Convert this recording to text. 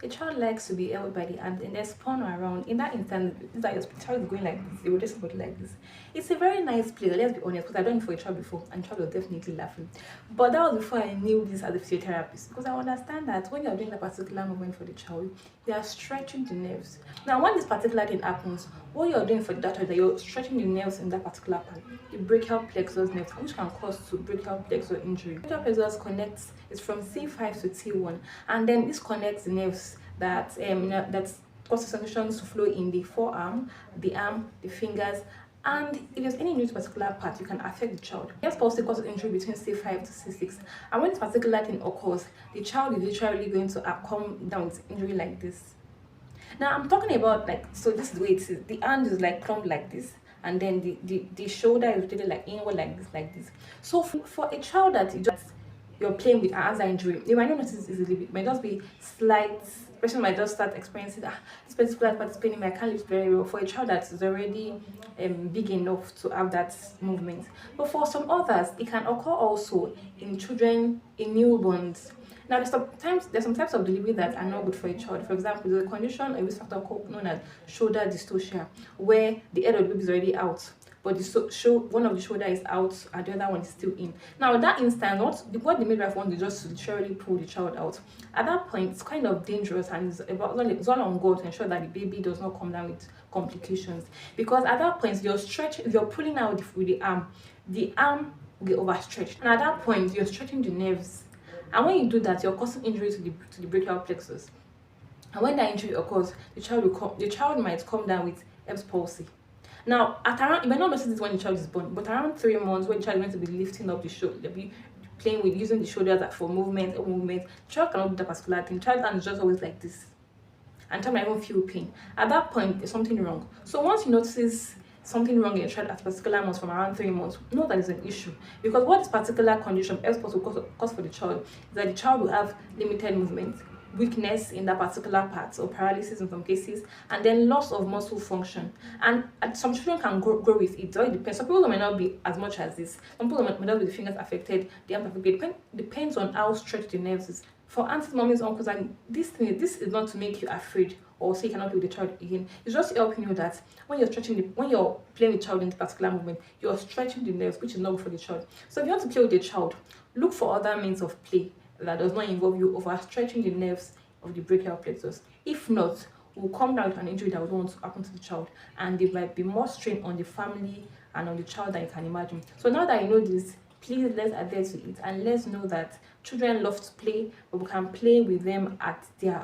A child likes to be held by the hand and then spun around. In that instant, it's like your child is going like this, they will just body like this. It's a very nice play, let's be honest, because I've done it for a child before and the child was definitely laughing. But that was before I knew this as a physiotherapist, because I understand that when you're doing a particular movement for the child, you are stretching the nerves. Now, when this particular thing happens, what you're doing for the doctor is that you're stretching the nerves in that particular part, the brachial plexus nerve, which can cause to brachial plexus injury. Brachial plexus connects, it's from C5 to T1, and then this connects the nerves that causes circulation to flow in the forearm, the arm, the fingers, and if there's any injury to a particular part, you can affect the child. Yes, possibly causes injury between C5 to C6. And when this particular thing occurs, the child is literally going to come down with injury like this. Now I'm talking about like, so this is the way it is. The hand is like clumped like this, and then the shoulder is rotated like inward like this. So for a child that you're playing with an answer injury, you might not notice this easily. It might just be slight. Person might just start experiencing this particular part is paining me, I can't lift very well. For a child that is already big enough to have that movement. But for some others, it can occur also in children, in newborns. Now, there's some types of delivery that are not good for a child. For example, there's a condition, a risk factor known as shoulder dystocia, where the head of the baby is already out, but one of the shoulder is out and the other one is still in. Now, at that instant, what the midwife wants is just to literally pull the child out. At that point, it's kind of dangerous, and it's all on God to ensure that the baby does not come down with complications. Because at that point, if you're pulling out with the arm will get overstretched, and at that point, you're stretching the nerves. And when you do that, you're causing injury to the brachial plexus. And when that injury occurs, the child might come down with Erb's palsy. Now, at around, you might not notice this when the child is born, but around 3 months, when the child is going to be lifting up the shoulder, they'll be playing with using the shoulders for movement, the child cannot do that particular thing. The child's hand is just always like this, and the child might even feel pain. At that point, there's something wrong. So once you notice something wrong in your child at particular months from around 3 months, know that is an issue. Because what this particular condition else will cause for the child is that the child will have limited movement, weakness in that particular part, or paralysis in some cases, and then loss of muscle function. And some children can grow with it. So it depends. Some people may not be as much as this. Some people may not be the fingers affected, the arm affected. Depends on how stretched the nerves is. For aunties, mommies, uncles, and this is not to make you afraid or say you cannot play with the child again. It's just to help you know that when you're playing with the child in the particular movement, you're stretching the nerves, which is not good for the child. So if you want to play with the child, look for other means of play that does not involve you overstretching the nerves of the brachial plexus. If not, we'll come down with an injury that we don't want to happen to the child, and there might be more strain on the family and on the child than you can imagine. So now that you know this, please let's adhere to it, and let's know that children love to play, but we can play with them at their